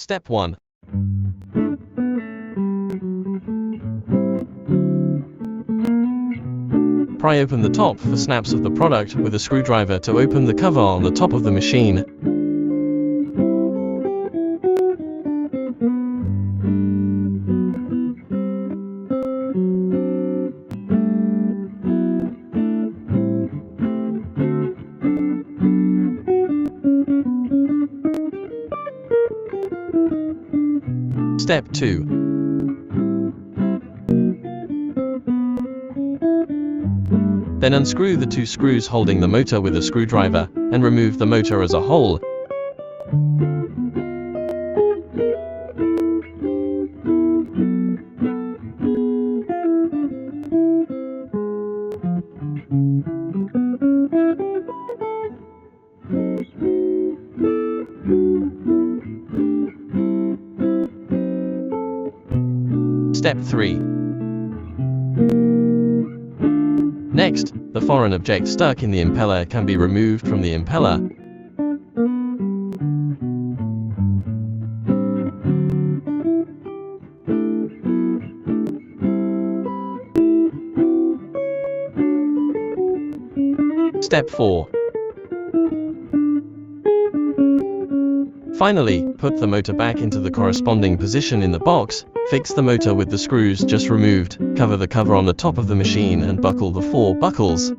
Step 1. Pry open the top for snaps of the product with a screwdriver to open the cover on the top of the machine. Step 2. Then unscrew the two screws holding the motor with a screwdriver, and remove the motor as a whole. Step 3. Next, the foreign object stuck in the impeller can be removed from the impeller. Step 4. Finally, put the motor back into the corresponding position in the box, fix the motor with the screws just removed, cover the cover on the top of the machine and buckle the 4 buckles.